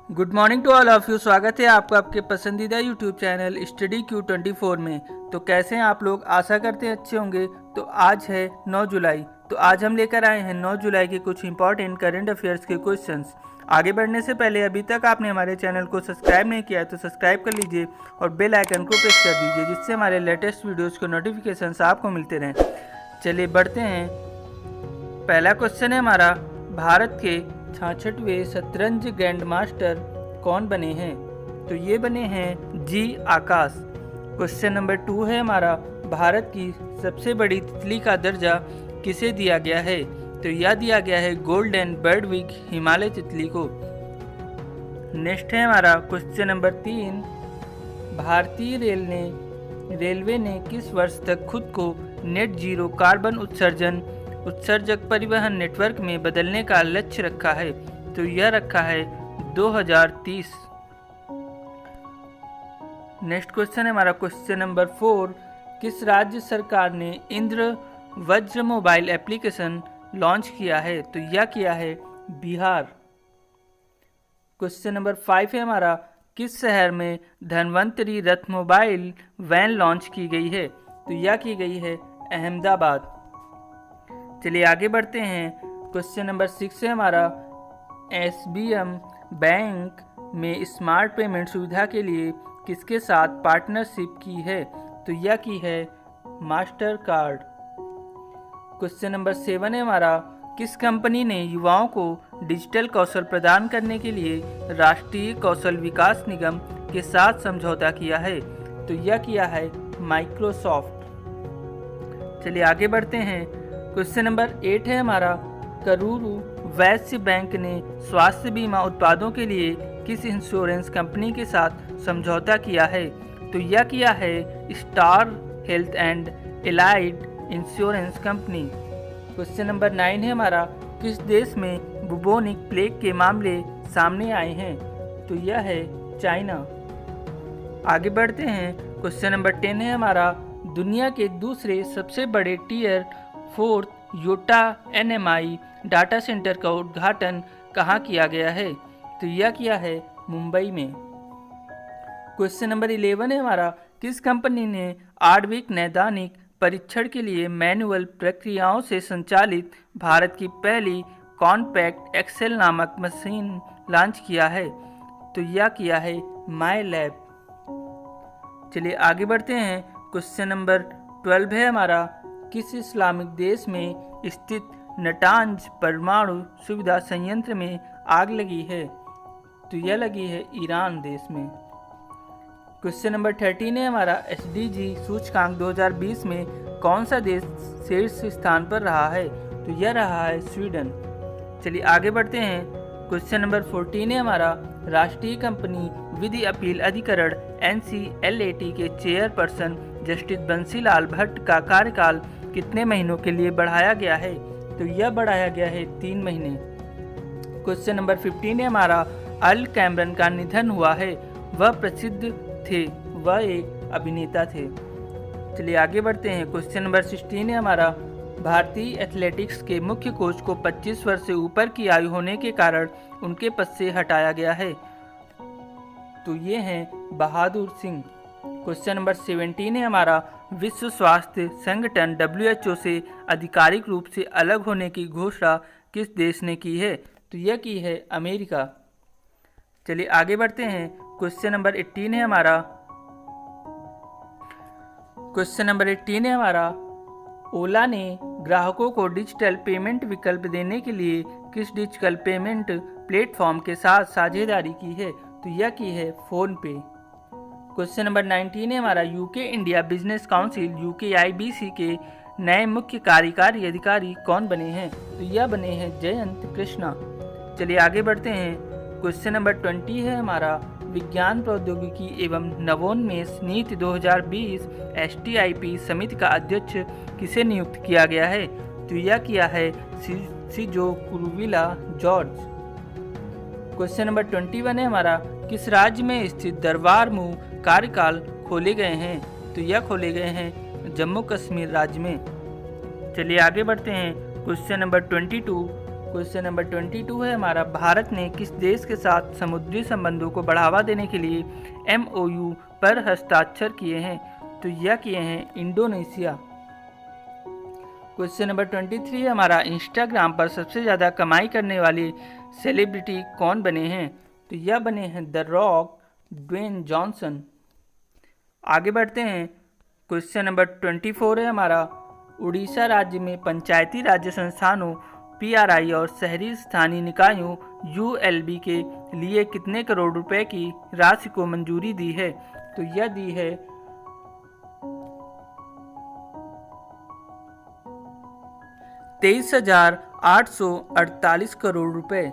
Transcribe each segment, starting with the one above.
Good morning to all of you. स्वागत है आपका आपके पसंदीदा यूट्यूब चैनल स्टडी Q24 में। तो कैसे हैं आप लोग? आशा करते हैं अच्छे होंगे। तो आज है 9 जुलाई। तो आज हम लेकर आए हैं 9 जुलाई के कुछ इंपॉर्टेंट करंट अफेयर्स के क्वेश्चंस। आगे बढ़ने से पहले अभी तक आपने हमारे चैनल को सब्सक्राइब नहीं किया है तो सब्सक्राइब कर लीजिए और बेल आइकन को प्रेस कर दीजिए, जिससे हमारे लेटेस्ट वीडियोज़ के नोटिफिकेशन आपको मिलते रहें। चलिए बढ़ते हैं। पहला क्वेश्चन है हमारा, भारत के 66वें शतरंज ग्रैंड मास्टर कौन बने हैं? तो ये बने हैं जी आकाश। क्वेश्चन नंबर 2 है हमारा, भारत की सबसे बड़ी तितली का दर्जा किसे दिया गया है? तो यह दिया गया है गोल्डन बर्डविक हिमालय तितली को। नेक्स्ट है हमारा क्वेश्चन नंबर 3, भारतीय रेलवे ने किस वर्ष तक खुद को नेट जीरो कार्बन उत्सर्जक परिवहन नेटवर्क में बदलने का लक्ष्य रखा है? तो यह रखा है 2030। नेक्स्ट क्वेश्चन है हमारा क्वेश्चन नंबर 4, किस राज्य सरकार ने इंद्र वज्र मोबाइल एप्लीकेशन लॉन्च किया है? तो यह किया है बिहार। क्वेश्चन नंबर 5 है हमारा, किस शहर में धन्वंतरी रथ मोबाइल वैन लॉन्च की गई है? तो यह की गई है अहमदाबाद। चलिए आगे बढ़ते हैं। क्वेश्चन नंबर 6 है हमारा, SBM बैंक में स्मार्ट पेमेंट सुविधा के लिए किसके साथ पार्टनरशिप की है? तो यह की है मास्टर कार्ड। क्वेश्चन नंबर 7 है हमारा, किस कंपनी ने युवाओं को डिजिटल कौशल प्रदान करने के लिए राष्ट्रीय कौशल विकास निगम के साथ समझौता किया है? तो यह किया है माइक्रोसॉफ्ट। चलिए आगे बढ़ते हैं। क्वेश्चन नंबर 8 है हमारा, करूरू वैश्य बैंक ने स्वास्थ्य बीमा उत्पादों के लिए किस इंश्योरेंस कंपनी के साथ समझौता किया है? तो यह किया है star health and allied insurance company. Question number 9 है हमारा, किस देश में बुबोनिक प्लेग के मामले सामने आए हैं? तो यह है चाइना। आगे बढ़ते हैं। क्वेश्चन नंबर 10 है हमारा, दुनिया के दूसरे सबसे बड़े tier 4 Yotta NMI data centre का उद्घाटन कहाँ किया गया है? तो यह किया है मुंबई में। क्वेश्चन नंबर 11 है हमारा, किस कंपनी ने आणविक नैदानिक परीक्षण के लिए मैनुअल प्रक्रियाओं से संचालित भारत की पहली कॉम्पैक्ट एक्सेल नामक मशीन लॉन्च किया है? तो यह किया है माई लैब। चलिए आगे बढ़ते हैं। क्वेश्चन नंबर 12 है हमारा, किस इस्लामिक देश में स्थित नटांज परमाणु सुविधा संयंत्र में आग लगी है? तो यह लगी है ईरान देश में। क्वेश्चन नंबर 13 है हमारा, SDG सूचकांक 2020 में कौन सा देश शीर्ष स्थान पर रहा है? तो यह रहा है स्वीडन। चलिए आगे बढ़ते हैं। क्वेश्चन नंबर 14 है हमारा, राष्ट्रीय कंपनी विधि अपील अधिकरण NCLAT के चेयरपर्सन जस्टिस बंसीलाल भट्ट का कार्यकाल कितने महीनों के लिए बढ़ाया गया है? तो यह बढ़ाया गया है 3 महीने। क्वेश्चन नंबर 15 है हमारा, अल कैमरन का निधन हुआ है। वह प्रसिद्ध थे, वह एक अभिनेता थे। चलिए आगे बढ़ते हैं। क्वेश्चन नंबर 16 है हमारा, भारतीय एथलेटिक्स के मुख्य कोच को 25 वर्ष से ऊपर की आयु होने के कारण उनके पद से हटाया गया है। तो ये हैं बहादुर सिंह। क्वेश्चन नंबर 17 है हमारा, विश्व स्वास्थ्य संगठन WHO से आधिकारिक रूप से अलग होने की घोषणा किस देश ने की है? तो यह की है अमेरिका। चलिए आगे बढ़ते हैं। क्वेश्चन नंबर 18 है हमारा, ओला ने ग्राहकों को डिजिटल पेमेंट विकल्प देने के लिए किस डिजिटल पेमेंट प्लेटफॉर्म के साथ साझेदारी की है? तो यह की है फोन पे। क्वेश्चन नंबर 19 है हमारा, UK India business council UKIBC के नए मुख्य कार्यकारी अधिकारी कौन बने हैं? तो यह बने हैं जयंत कृष्णा। चलिए आगे बढ़ते हैं। क्वेश्चन नंबर 20 है हमारा, विज्ञान प्रौद्योगिकी एवं नवोन्मेष नीति 2020 STIP समिति का अध्यक्ष किसे नियुक्त किया गया है? तो यह किया है सिजो कुरुविला जॉर्ज। क्वेश्चन नंबर 21 है हमारा, किस राज्य में स्थित दरबार मूव कार्यकाल खोले गए हैं? तो यह खोले गए हैं जम्मू कश्मीर राज्य में। चलिए आगे बढ़ते हैं। क्वेश्चन नंबर 22, क्वेश्चन नंबर 22 है हमारा, भारत ने किस देश के साथ समुद्री संबंधों को बढ़ावा देने के लिए MOU पर हस्ताक्षर किए हैं? तो यह किए हैं इंडोनेशिया। क्वेश्चन नंबर 23 है हमारा, इंस्टाग्राम पर सबसे ज़्यादा कमाई करने वाले सेलिब्रिटी कौन बने हैं? तो यह बने हैं द रॉक, ड्वेन जॉनसन। आगे बढ़ते हैं। क्वेश्चन नंबर 24 है हमारा, उड़ीसा राज्य में पंचायती राज्य संस्थानों PRI और शहरी स्थानीय निकायों ULB के लिए कितने करोड़ रुपए की राशि को मंजूरी दी है? तो यह दी है 23,848 करोड़ रुपए।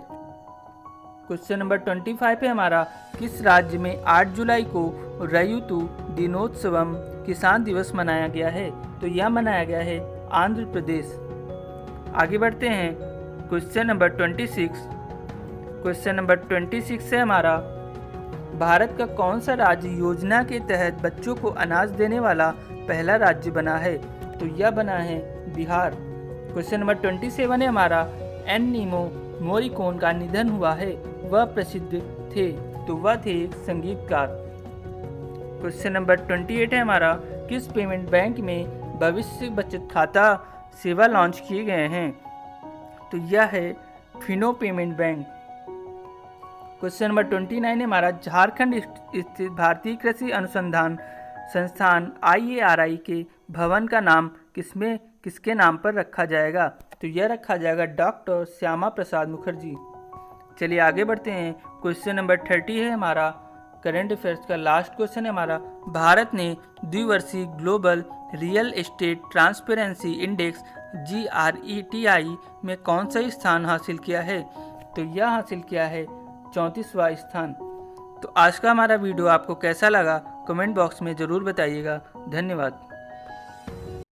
क्वेश्चन नंबर 25 है हमारा, किस राज्य में 8 जुलाई को रयुतु दिनोत्सवम किसान दिवस मनाया गया है? तो यह मनाया गया है आंध्र प्रदेश। आगे बढ़ते हैं। Question number 26। क्वेश्चन नंबर 26 है हमारा, भारत का कौन सा राज्य योजना के तहत बच्चों को अनाज देने वाला पहला राज्य बना है? तो यह बना है बिहार। क्वेश्चन नंबर 27 है हमारा, एन्नीमो मोरिकोन का निधन हुआ है, वह प्रसिद्ध थे? तो वह थे एक संगीतकार। क्वेश्चन नंबर 28 है हमारा, किस पेमेंट बैंक में भविष्य बचत खाता सेवा लॉन्च किए गए हैं? तो यह है Fino payment bank. Question number 29 है हमारा, झारखंड स्थित भारतीय कृषि अनुसंधान संस्थान IARI के भवन का नाम किसके नाम पर रखा जाएगा? तो यह रखा जाएगा डॉक्टर श्यामा प्रसाद मुखर्जी। चलिए आगे बढ़ते हैं। क्वेश्चन नंबर 30 है हमारा, करंट अफेयर्स का लास्ट क्वेश्चन है हमारा, भारत ने द्विवर्षीय global real estate transparency index GRETI में कौन सा स्थान हासिल किया है? तो यह हासिल किया है 34वां स्थान। तो आज का हमारा वीडियो आपको कैसा लगा कमेंट बॉक्स में ज़रूर बताइएगा। धन्यवाद।